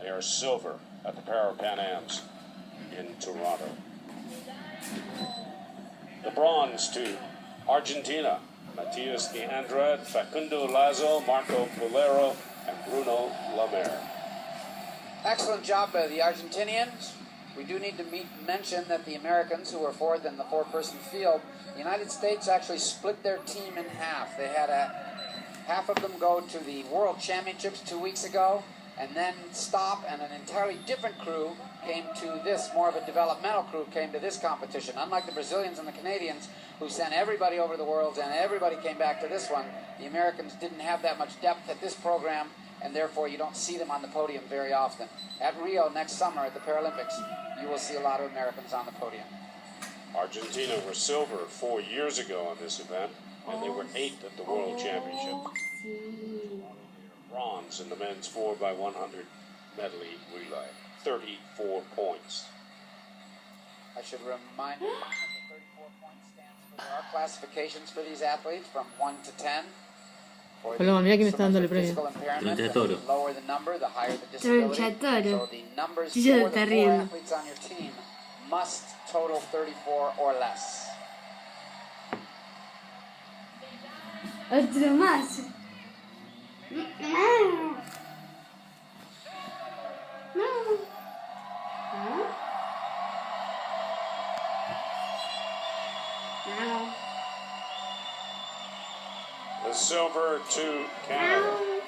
They are silver at the Pan Ams in Toronto. The bronze to Argentina, Matias de Andrade, Facundo Lazo, Marco Polero, and Bruno Lamer. Excellent job by the Argentinians. We do need to mention that the Americans, who were fourth in the four-person field, the United States actually split their team in half. They had half of them go to the World Championships 2 weeks ago, and then stop, and an entirely different crew came to this, more of a developmental crew came to this competition. Unlike the Brazilians and the Canadians, who sent everybody over the world and everybody came back to this one, the Americans didn't have that much depth at this program, and therefore you don't see them on the podium very often. At Rio next summer at the Paralympics, you will see a lot of Americans on the podium. Argentina were silver 4 years ago on this event, and they were 8th at the World Championship. Bronze in the men's 4x100 medley relay, 34 points. I should remind you that the 34 points stands for our classifications for these athletes from 1 to 10. Hola, mira que me está dando el premio. The lower the number, the higher the disability. So the numbers for the the 4 athletes on your team must total 34 or less. Otro más. No. The silver to Canada.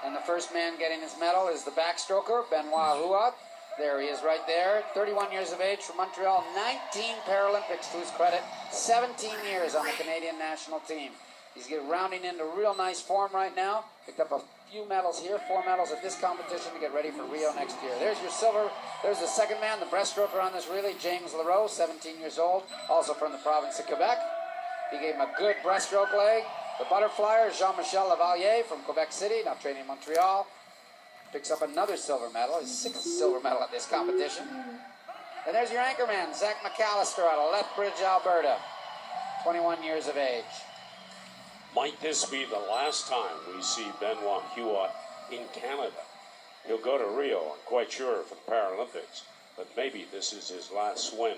And the first man getting his medal is the backstroker, Benoit Huot. There he is right there, 31 years of age from Montreal, 19 Paralympics to his credit, 17 years on the Canadian national team. He's rounding into real nice form right now. Picked up a few medals here, 4 medals at this competition to get ready for Rio next year. There's your silver. There's the second man, the breaststroker on this relay, James Leroux, 17 years old, also from the province of Quebec. He gave him a good breaststroke leg. The butterflyer, Jean-Michel Lavalier from Quebec City, now training in Montreal. Picks up another silver medal, his 6th silver medal at this competition. And there's your anchorman, Zach McAllister out of Lethbridge, Alberta, 21 years of age. Might this be the last time we see Benoit Huot in Canada? He'll go to Rio, I'm quite sure, for the Paralympics, but maybe this is his last swim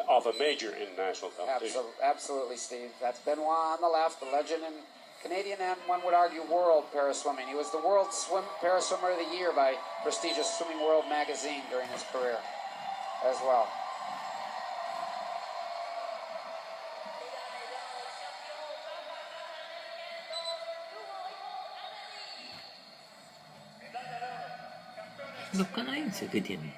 of a major international competition. Absolutely, Steve. That's Benoit on the left, the legend in Canadian and, one would argue, world paraswimming. He was the World Paraswimmer of the Year by prestigious Swimming World magazine during his career as well. Los canadienses, ¿qué tienen?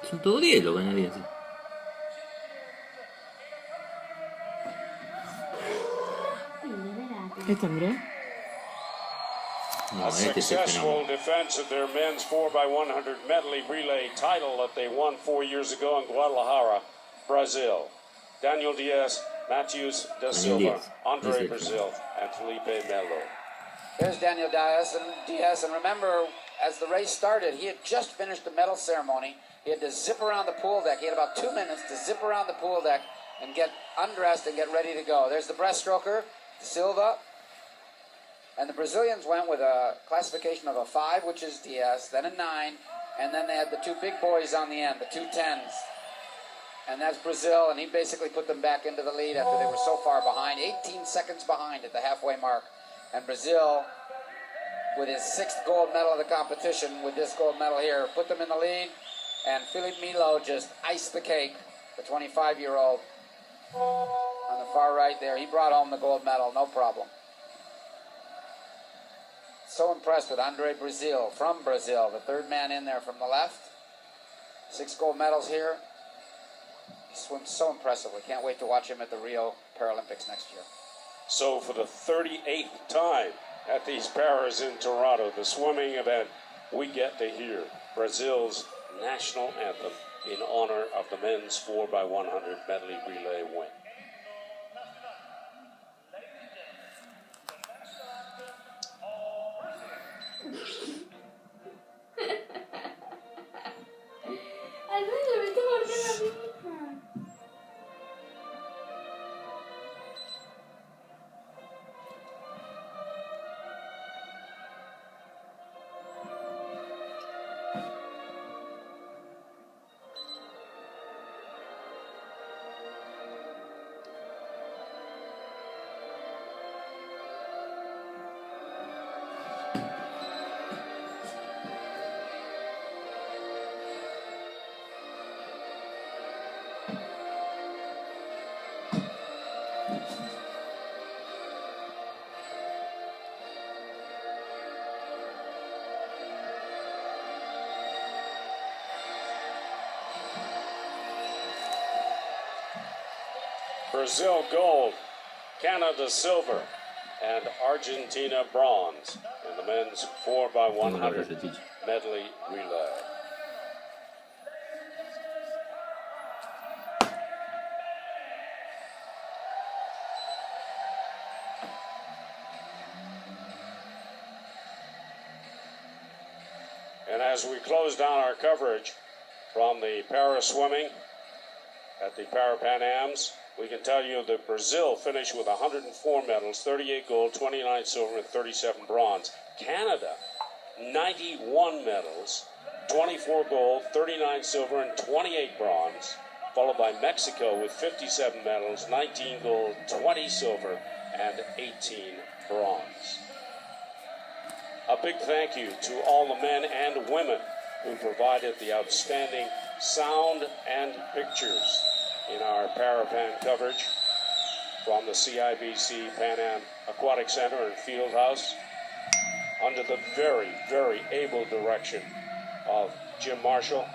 Son todos 10 los canadienses. ¿Esto, mira? A successful defense of their men's 4x100 medley relay title that they won 4 years ago in Guadalajara, Brazil. Daniel Diaz, Matias da Silva, Andre Brazil, and Felipe Melo. There's Daniel Diaz, and remember, as the race started, he had just finished the medal ceremony. He had to zip around the pool deck. He had about 2 minutes to zip around the pool deck and get undressed and get ready to go. There's the breaststroker, Silva. And the Brazilians went with a classification of a 5, which is Diaz, then a 9, and then they had the 2 big boys on the end, the 2 10s. And that's Brazil, and he basically put them back into the lead after they were so far behind, 18 seconds behind at the halfway mark. And Brazil, with his 6th gold medal of the competition, with this gold medal here, put them in the lead, and Felipe Melo just iced the cake, the 25-year-old on the far right there. He brought home the gold medal, no problem. So impressed with Andre Brazil, from Brazil, the 3rd man in there from the left. 6 gold medals here. He swims so impressively. Can't wait to watch him at the Rio Paralympics next year. So for the 38th time at these Paras in Toronto, the swimming event, we get to hear Brazil's national anthem in honor of the men's 4x100 medley relay win. Brazil gold, Canada silver, and Argentina bronze in the men's 4x100 medley relay. And as we close down our coverage from the para swimming at the Para Pan Ams, we can tell you that Brazil finished with 104 medals, 38 gold, 29 silver, and 37 bronze. Canada, 91 medals, 24 gold, 39 silver, and 28 bronze, followed by Mexico with 57 medals, 19 gold, 20 silver, and 18 bronze. A big thank you to all the men and women who provided the outstanding sound and pictures in our Parapan coverage from the CIBC Pan Am Aquatic Center and Fieldhouse under the very, very able direction of Jim Marshall,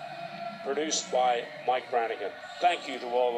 produced by Mike Brannigan. Thank you to all